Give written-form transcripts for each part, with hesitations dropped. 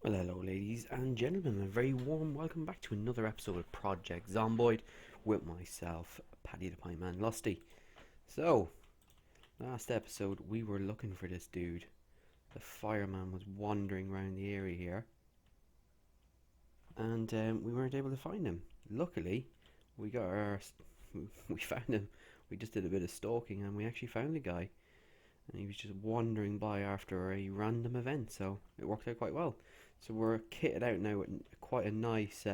Well, hello, ladies and gentlemen. A very warm welcome back to another episode of Project Zomboid with myself, Paddy the Pie Man Lusty. So, last episode we were looking for this dude. The fireman was wandering around the area here, and we weren't able to find him. Luckily, we got our we found him. We just did a bit of stalking, and we actually found the guy. And he was just wandering by after a random event, so it worked out quite well. So we're kitted out now with quite a nice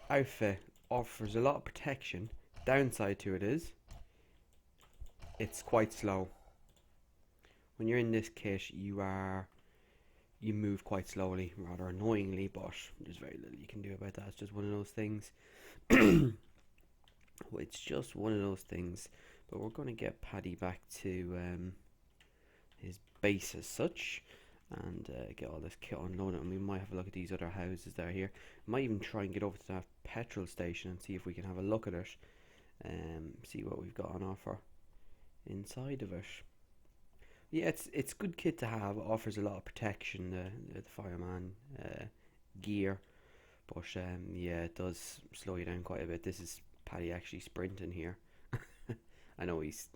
outfit. Offers a lot of protection. Downside to it is it's quite slow. When you're in this kit, you move quite slowly, rather annoyingly, but there's very little you can do about that. It's just one of those things. It's just one of those things. But we're going to get Paddy back to his base as such, and get all this kit unloaded, and we might have a look at these other houses that are here. Might even try and get over to that petrol station and see if we can have a look at it, see what we've got on offer inside of it. Yeah, it's good kit to have. It offers a lot of protection, the fireman gear, but yeah, it does slow you down quite a bit. This is Paddy actually sprinting here. I know he's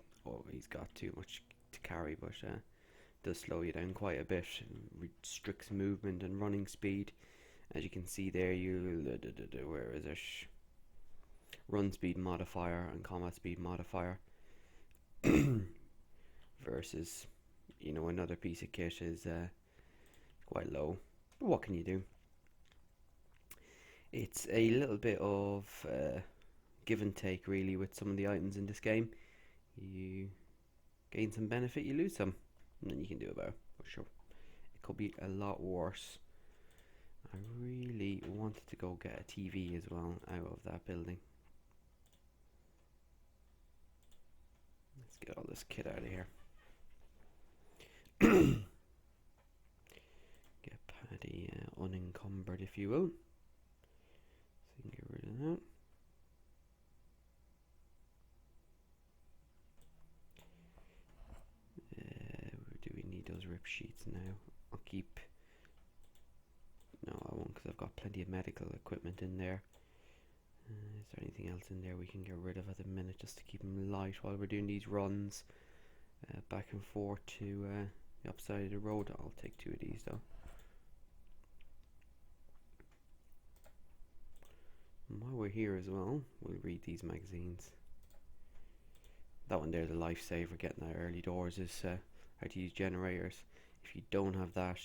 got too much to carry, but does slow you down quite a bit, restricts movement and running speed. As you can see there, where is it? Run speed modifier and combat speed modifier versus another piece of kit is quite low. But what can you do? It's a little bit of give and take really with some of the items in this game. You gain some benefit, you lose some. Nothing you can do about it, for sure. It could be a lot worse. I really wanted to go get a TV as well out of that building. Let's get all this kit out of here. Get Paddy unencumbered, if you will. So you can get rid of that. Do we need those rip sheets now? I'll keep. No, I won't, because I've got plenty of medical equipment in there. Is there anything else in there we can get rid of at the minute, just to keep them light while we're doing these runs back and forth to the upside of the road? I'll take 2 of these though. And while we're here as well, we'll read these magazines. That one there's a lifesaver. Getting that early doors is how to use generators. If you don't have that,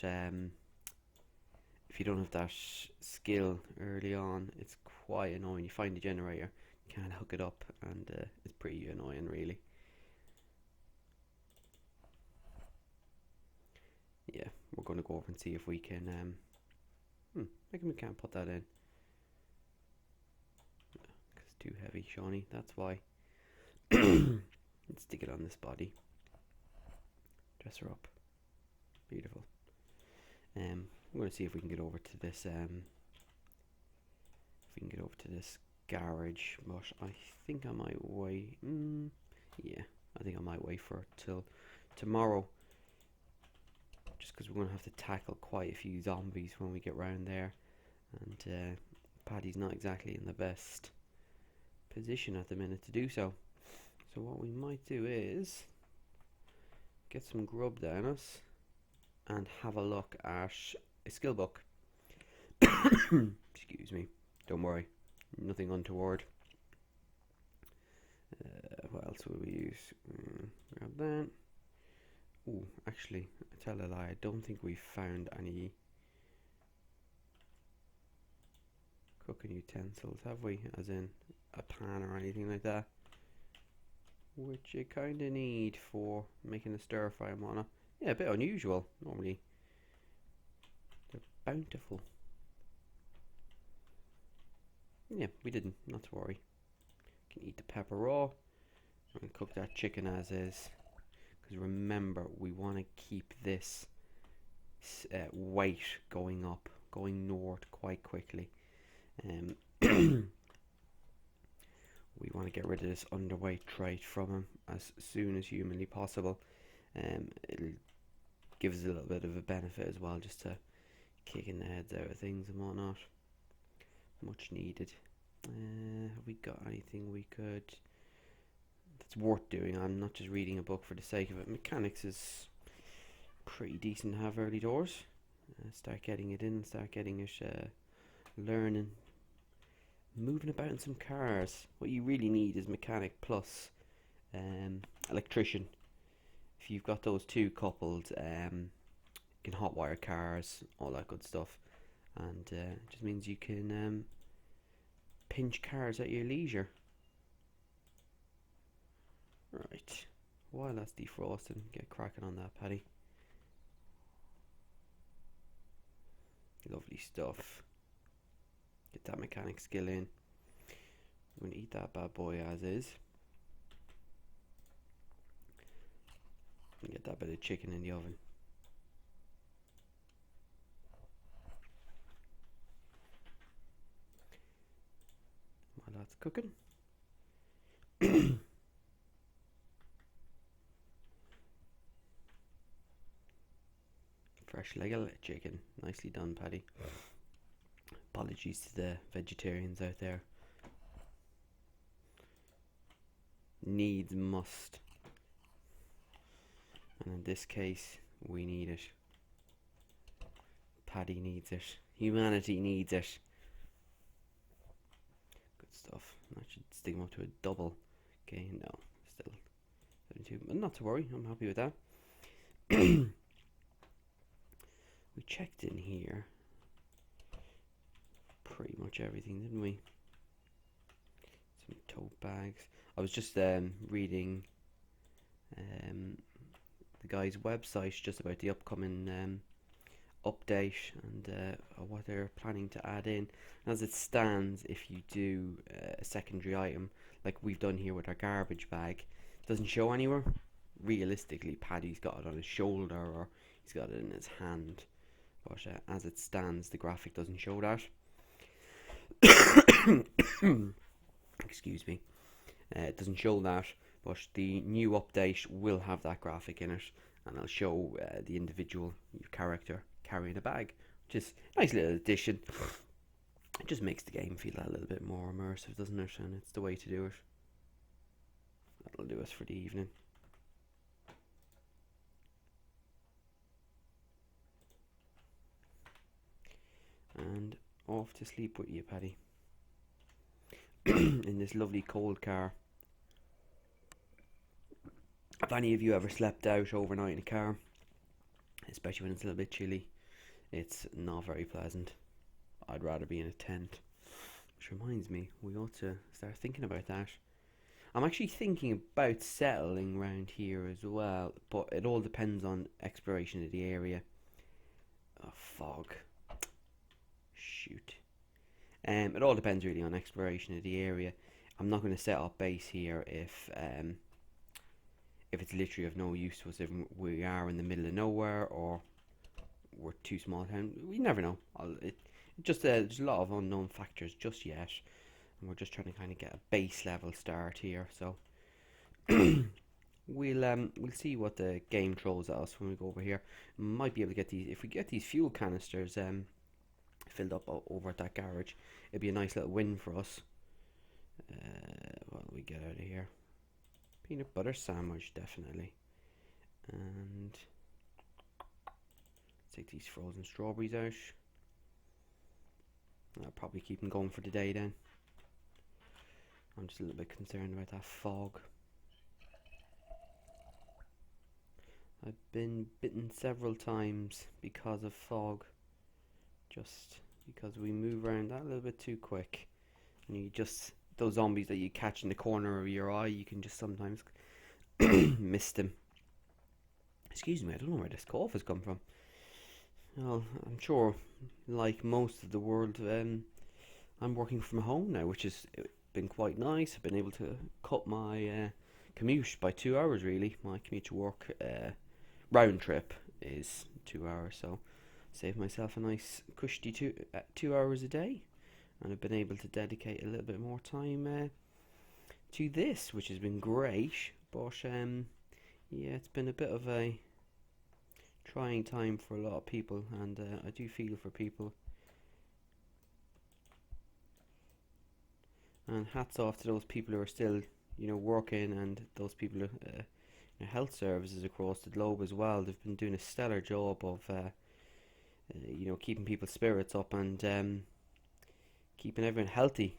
skill early on, it's quite annoying. You find the generator, you can't hook it up, and it's pretty annoying, really. Yeah, we're going to go over and see if we can. Maybe we can't put that in. It's too heavy, Shawnee. That's why. Let's stick it on this body. Dress her up. Beautiful. We're going to see if we can get over to this. Garage, but I think I might wait. Yeah, I think I might wait for it till tomorrow, just because we're going to have to tackle quite a few zombies when we get round there, and Paddy's not exactly in the best position at the minute to do so. So what we might do is get some grub down us and have a look at a skill book. Excuse me. Don't worry. Nothing untoward. What else will we use? Grab that. Oh, actually, I tell a lie. I don't think we found any cooking utensils, have we? As in a pan or anything like that, which you kind of need for making a stir fry and whatnot. Yeah, a bit unusual. Normally they're bountiful. Yeah, we didn't. Not to worry. Can eat the pepper raw and cook that chicken as is. Because remember, we want to keep this weight going up, going north quite quickly. We want to get rid of this underweight trait from him as soon as humanly possible. It'll give us a little bit of a benefit as well, just to kicking the heads out of things and whatnot. Much needed. Have we got anything we could that's worth doing? I'm not just reading a book for the sake of it. Mechanics is pretty decent to have early doors. Start getting it in, start getting it learning. Moving about in some cars. What you really need is mechanic plus electrician. If you've got those two coupled, you can hotwire cars, all that good stuff. And it just means you can pinch cars at your leisure. Right, while that's defrosting, get cracking on that, Paddy. Lovely stuff. Get that mechanic skill in. I'm going to eat that bad boy as is. And get that bit of chicken in the oven. While that's cooking. Fresh leg of chicken. Nicely done, Paddy. Apologies to the vegetarians out there. Needs must. And in this case, we need it. Paddy needs it. Humanity needs it. Good stuff. That should stick him up to a double. Okay, no. Still 72. But not to worry, I'm happy with that. We checked in here. Pretty much everything, didn't we? Some tote bags. I was just reading the guy's website just about the upcoming update and what they're planning to add in. As it stands, if you do a secondary item like we've done here with our garbage bag, it doesn't show anywhere. Realistically, Paddy's got it on his shoulder or he's got it in his hand, but as it stands, the graphic doesn't show that. Excuse me. It doesn't show that, but the new update will have that graphic in it, and it'll show the individual character carrying a bag, which is a nice little addition. It just makes the game feel a little bit more immersive, doesn't it? And it's the way to do it. That'll do us for the evening. And off to sleep with you, Paddy. In this lovely cold car. If any of you ever slept out overnight in a car, especially when it's a little bit chilly, it's not very pleasant. I'd rather be in a tent. Which reminds me, we ought to start thinking about that. I'm actually thinking about settling around here as well, but it all depends on exploration of the area. Oh, fog. Shoot. It all depends really on exploration of the area. I'm not going to set up base here if it's literally of no use to us, if we are in the middle of nowhere or we're too small town. We never know. There's a lot of unknown factors just yet, and we're just trying to kind of get a base level start here. So we'll see what the game throws at us when we go over here. Might be able to get these, if we get these fuel canisters filled up over at that garage. It'd be a nice little win for us. What do we get out of here? Peanut butter sandwich, definitely. And take these frozen strawberries out. I'll probably keep them going for the day then. I'm just a little bit concerned about that fog. I've been bitten several times because of fog. Just because we move around that a little bit too quick. And you just, those zombies that you catch in the corner of your eye, you can just sometimes miss them. Excuse me, I don't know where this cough has come from. Well, I'm sure, like most of the world, I'm working from home now, which has been quite nice. I've been able to cut my commute by 2 hours, really. My commute to work round trip is 2 hours, so save myself a nice cushy 2 hours a day. And I've been able to dedicate a little bit more time to this, which has been great. But yeah, it's been a bit of a trying time for a lot of people, and I do feel for people. And hats off to those people who are still, working, and those people who, health services across the globe as well. They've been doing a stellar job of, keeping people's spirits up and keeping everyone healthy.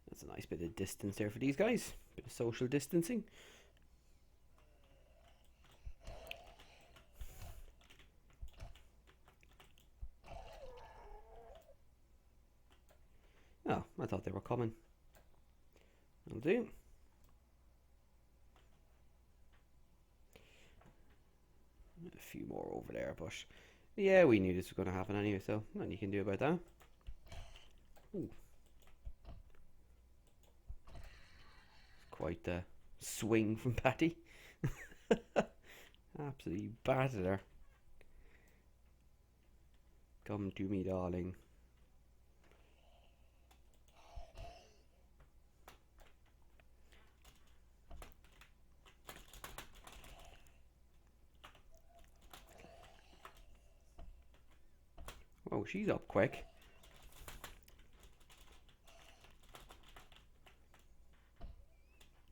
That's a nice bit of distance there for these guys. Bit of social distancing. Oh, I thought they were coming. Will do. A few more over there, but yeah, we knew this was going to happen anyway, so nothing you can do about that. Ooh. Quite the swing from Paddy. Absolutely battered her. Come to me, darling. Oh, she's up quick.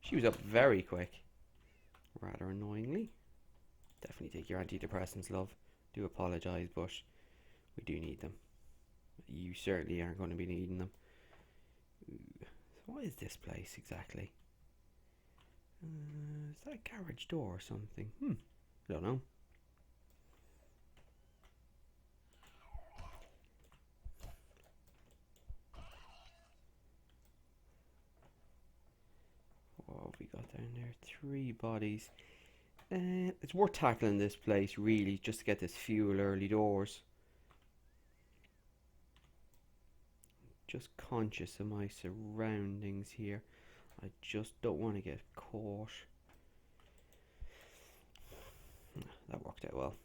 She was up very quick. Rather annoyingly. Definitely take your antidepressants, love. Do apologise, but we do need them. You certainly aren't going to be needing them. Ooh. So what is this place exactly? Is that a garage door or something? I don't know. What have we got down there? 3 bodies. It's worth tackling this place, really, just to get this fuel early doors. Just conscious of my surroundings here. I just don't want to get caught. That worked out well.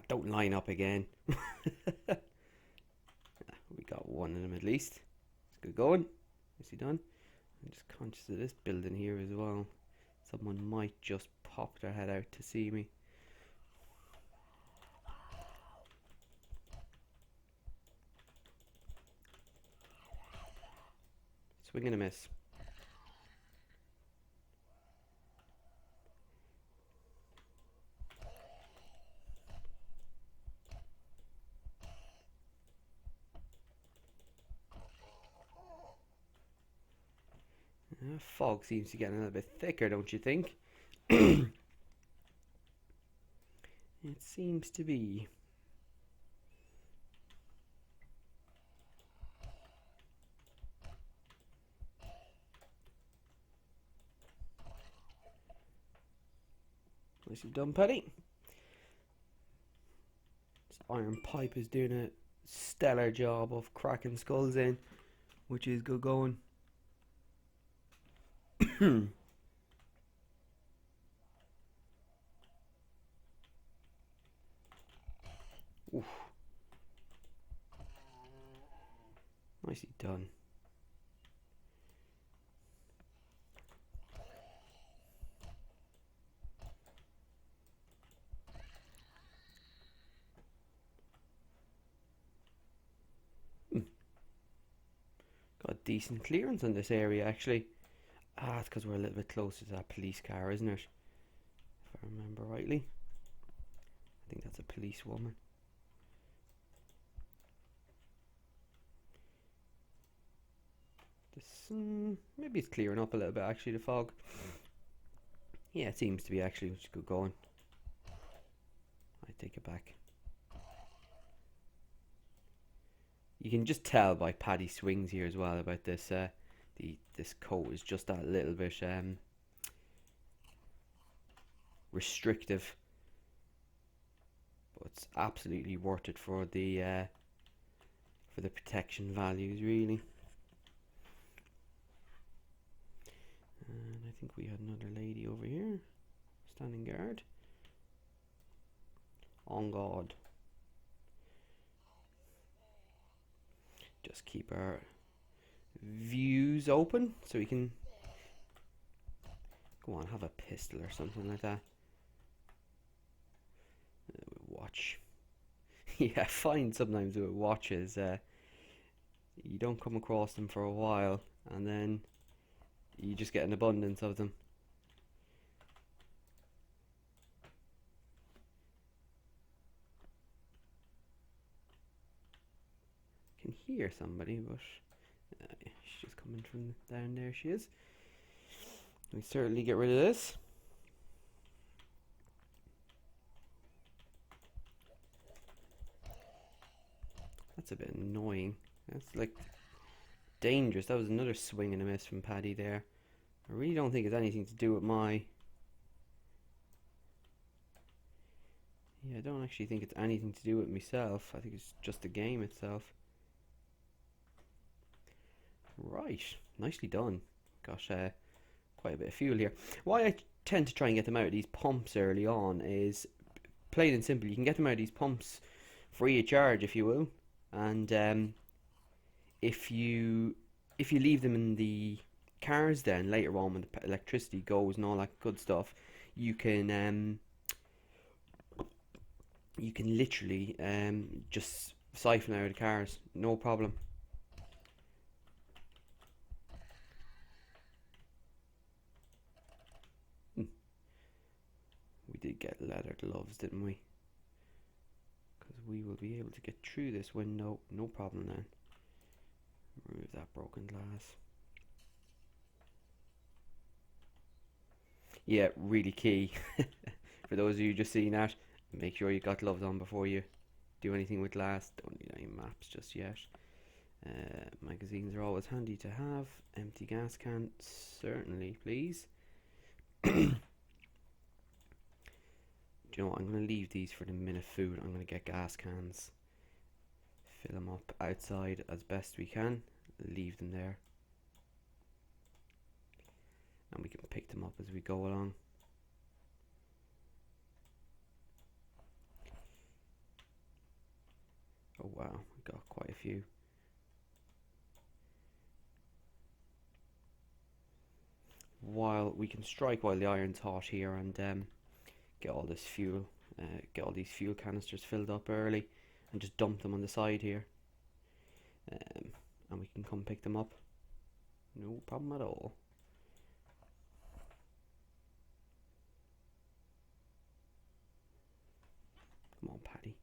Don't line up again. We got one of them at least. It's good going. Nicely done. I'm just conscious of this building here as well. Someone might just pop their head out to see me. Swing and a miss. Fog seems to get a little bit thicker, don't you think? It seems to be. Nicely done, Paddy. This iron pipe is doing a stellar job of cracking skulls in, which is good going. Oof. Nicely done. Got decent clearance on this area, actually. It's because we're a little bit closer to that police car, isn't it? If I remember rightly. I think that's a police woman. This, maybe it's clearing up a little bit, actually, the fog. Yeah, it seems to be, actually, which is good going. I take it back. You can just tell by Paddy's swings here as well about this. This coat is just that little bit restrictive, but it's absolutely worth it for the protection values, really. And I think we had another lady over here. Standing guard. On guard. Just keep our views open so we can go on, have a pistol or something like that. Watch. Yeah, fine sometimes with watches. You don't come across them for a while and then you just get an abundance of them. I can hear somebody, but she's just coming from down there. She is. We certainly get rid of this. That's a bit annoying. That's like dangerous. That was another swing and a miss from Paddy there. I really don't think it's anything to do with my... Yeah, I don't actually think it's anything to do with myself. I think it's just the game itself. Right, nicely done. Got quite a bit of fuel here. Why I tend to try and get them out of these pumps early on is plain and simple. You can get them out of these pumps free of charge, if you will, and if you leave them in the cars, then later on when the electricity goes and all that good stuff, you can literally just siphon out of the cars, no problem. We did get leather gloves, didn't we? Because we will be able to get through this window, no problem then. Remove that broken glass. Yeah, really key. For those of you just seeing that, make sure you got gloves on before you do anything with glass. Don't need any maps just yet. Magazines are always handy to have. Empty gas can, certainly, please. Do you know what? I'm going to leave these for the minute food. I'm going to get gas cans. Fill them up outside as best we can. Leave them there. And we can pick them up as we go along. Oh wow, we got quite a few. While we can strike while the iron's hot here and get all this fuel, get all these fuel canisters filled up early and just dump them on the side here, and we can come pick them up, no problem at all. Come on, Paddy,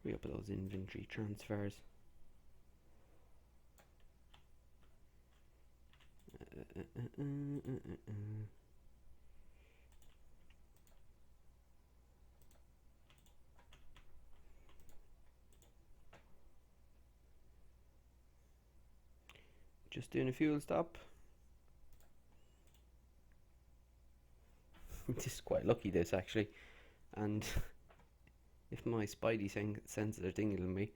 hurry up with those inventory transfers. Just doing a fuel stop. This is quite lucky, this actually, and if my spidey senses are tingling me,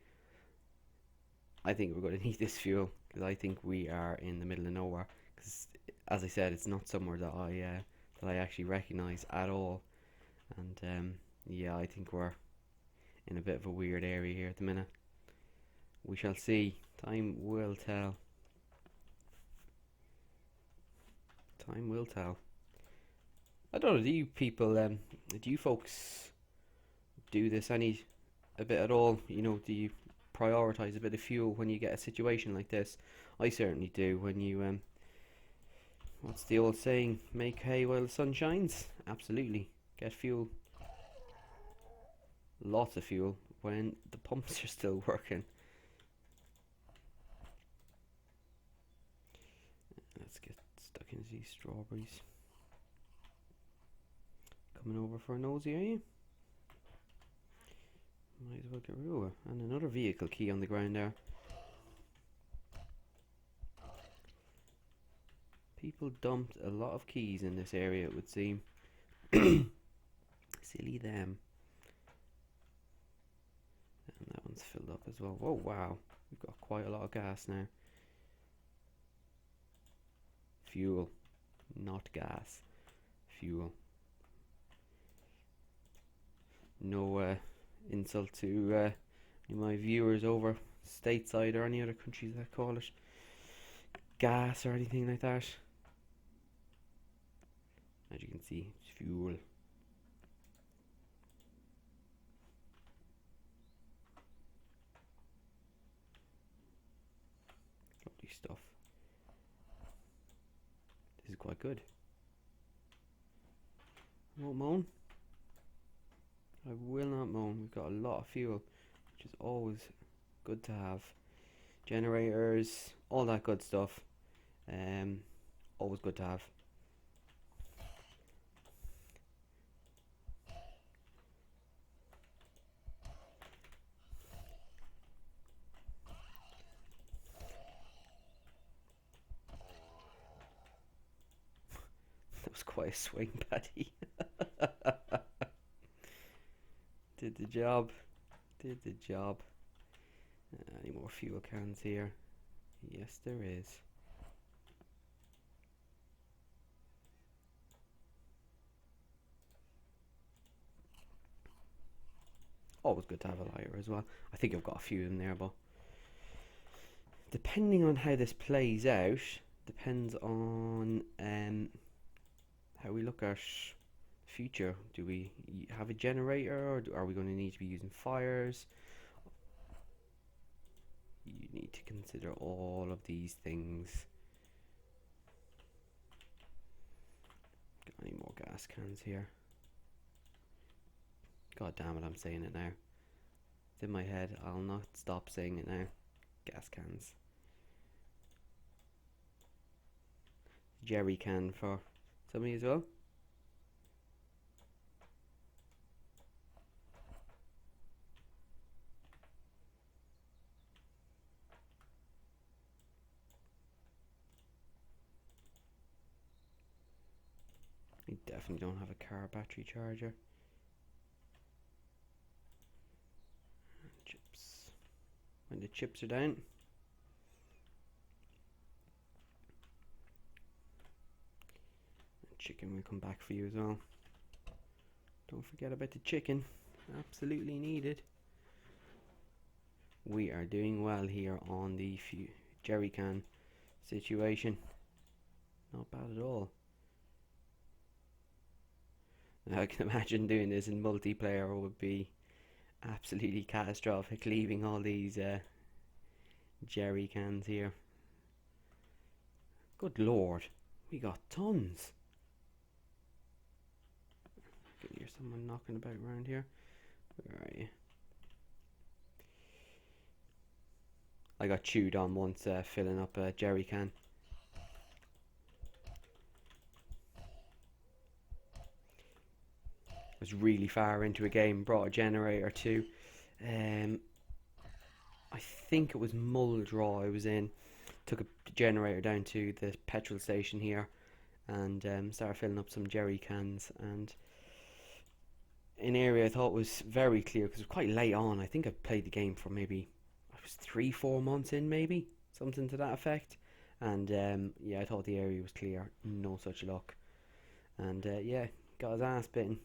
I think we're going to need this fuel, because I think we are in the middle of nowhere. Because, as I said, it's not somewhere that I actually recognise at all, and yeah, I think we're in a bit of a weird area here at the minute. We shall see. Time will tell. Time will tell. I don't know, do you people, do you folks do this a bit at all? You know, do you prioritise a bit of fuel when you get a situation like this? I certainly do. When you, what's the old saying? Make hay while the sun shines? Absolutely. Get fuel. Lots of fuel when the pumps are still working. Let's get stuck into these strawberries. Coming over for a nosy, are you? Might as well get rid of it. And another vehicle key on the ground there. People dumped a lot of keys in this area, it would seem. Silly them. And that one's filled up as well. Oh wow, we've got quite a lot of gas now. Fuel, not gas. Fuel. No insult to my viewers over stateside or any other countries that call it gas or anything like that. As you can see, it's fuel. Lovely stuff. This is quite good. I won't moan. I will not moan. We've got a lot of fuel, which is always good to have. Generators, all that good stuff. Always good to have. That was quite a swing, Paddy. Did the job. Did the job. Any more fuel cans here? Yes, there is. Always good to have a lighter as well. I think I've got a few in there, but depending on how this plays out, depends on how we look at future. Do we have a generator, or are we going to need to be using fires? You need to consider all of these things. Got any more gas cans here? God damn it, I'm saying it now. It's in my head. I'll not stop saying it now. Gas cans. Jerry can for somebody as well. We definitely don't have a car battery charger. Chips. When the chips are down. Chicken will come back for you as well. Don't forget about the chicken. Absolutely needed. We are doing well here on the jerry can situation. Not bad at all. I can imagine doing this in multiplayer would be absolutely catastrophic, leaving all these jerry cans here. Good lord, we got tons. I can hear someone knocking about around here. Where are you? I got chewed on once filling up a jerry can. Was really far into a game, brought a generator too. I think it was Mulldraw I was in. Took a generator down to the petrol station here and started filling up some jerry cans. And an area I thought was very clear because it was quite late on. I think I played the game for maybe, I was 3-4 months in, maybe something to that effect. And yeah, I thought the area was clear. No such luck. And yeah, got his ass bitten.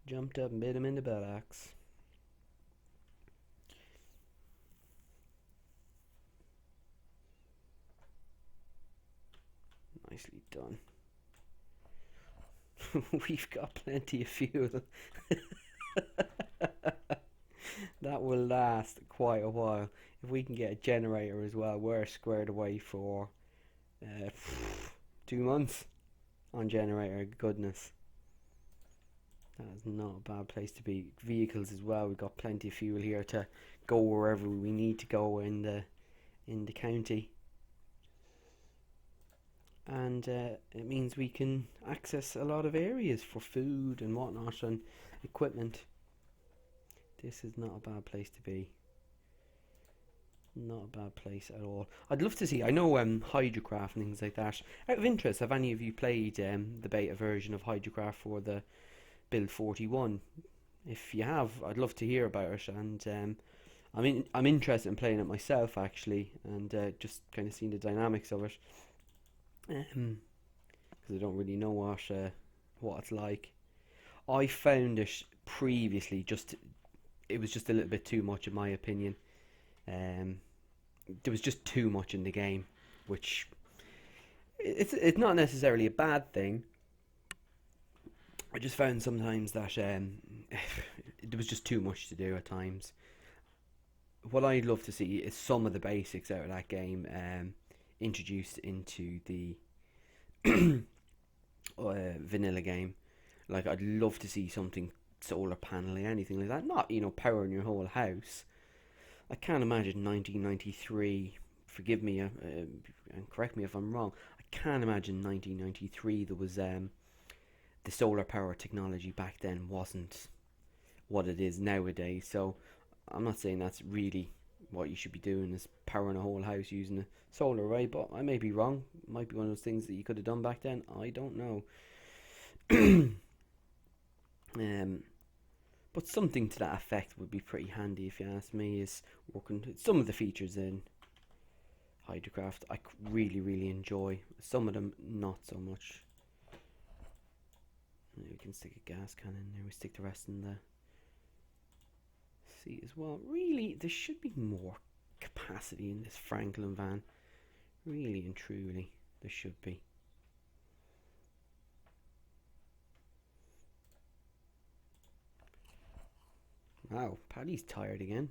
Jumped up and bit him in the buttocks. Nicely done. We've got plenty of fuel. That will last quite a while. If we can get a generator as well, we're squared away for 2 months on generator. Goodness. That is not a bad place to be. Vehicles as well. We've got plenty of fuel here to go wherever we need to go in the county. And it means we can access a lot of areas for food and whatnot and equipment. This is not a bad place to be. Not a bad place at all. I'd love to see, I know Hydrocraft and things like that. Out of interest, have any of you played the beta version of Hydrocraft for the Build 41? If you have, I'd love to hear about it. And I'm interested in playing it myself actually, and just kind of seeing the dynamics of it. Because I don't really know what it's like. I found it previously it was just a little bit too much in my opinion. Um, there was just too much in the game, which it's not necessarily a bad thing. I just found sometimes that there was just too much to do at times. What I'd love to see is some of the basics out of that game introduced into the vanilla game. Like, I'd love to see something solar paneling, anything like that. Not, powering your whole house. I can't imagine 1993. Forgive me and correct me if I'm wrong. I can't imagine 1993 there was the solar power technology back then wasn't what it is nowadays. So I'm not saying that's really what you should be doing, is powering a whole house using a solar array, but I may be wrong. It might be one of those things that you could have done back then. I don't know. But something to that effect would be pretty handy, if you ask me, is working some of the features in Hydrocraft. I really enjoy. Some of them not so much. We can stick a gas can in there. We stick the rest in the seat as well. Really, there should be more capacity in this Franklin van. Really and truly, there should be. Wow, Paddy's tired again.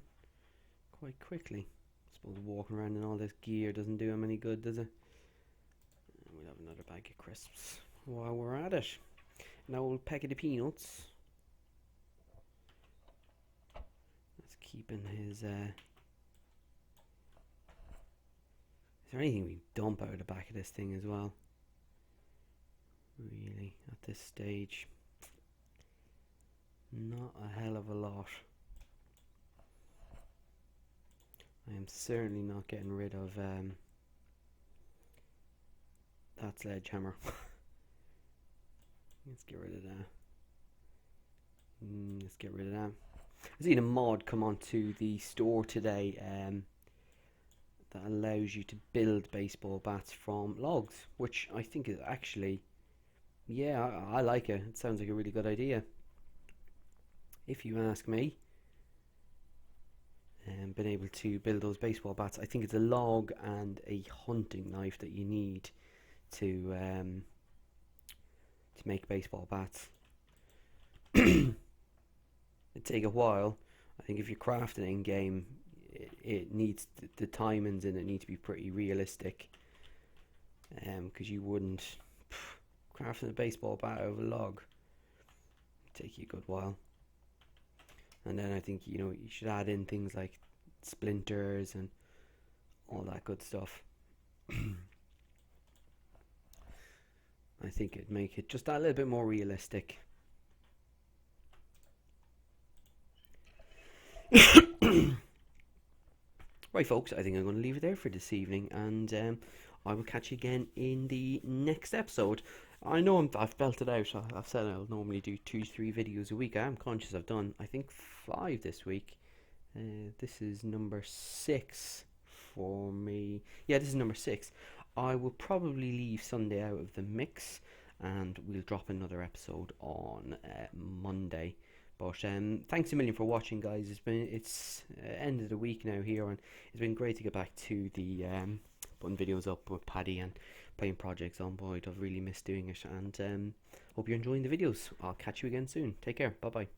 Quite quickly. I suppose walking around in all this gear doesn't do him any good, does it? We'll have another bag of crisps while we're at it. Now we'll packet of peanuts. Let's keep in his... Is there anything we dump out of the back of this thing as well? Really, at this stage, not a hell of a lot. I am certainly not getting rid of that sledgehammer. Let's get rid of that. Let's get rid of that. I've seen a mod come onto the store today that allows you to build baseball bats from logs, which I think is actually, yeah, I like it. It sounds like a really good idea, if you ask me. Been able to build those baseball bats. I think it's a log and a hunting knife that you need to make baseball bats. It'd take a while. I think if you're crafting in game, it needs the timings in it need to be pretty realistic. Because you wouldn't crafting a baseball bat out of a log. It'd take you a good while. And then I think you should add in things like splinters and all that good stuff. I think it'd make it just that little bit more realistic. Right, folks, I think I'm going to leave it there for this evening, and I will catch you again in the next episode. I know I've belted out. I've said I'll normally do 2-3 videos a week. I am conscious I've done, I think, 5 this week. This is number 6 for me. Yeah, this is number 6. I will probably leave Sunday out of the mix, and we'll drop another episode on Monday. But thanks a million for watching, guys. It's end of the week now here, and it's been great to get back to the putting videos up with Paddy and playing projects Zomboid. I've really missed doing it, and hope you're enjoying the videos. I'll catch you again soon. Take care. Bye bye.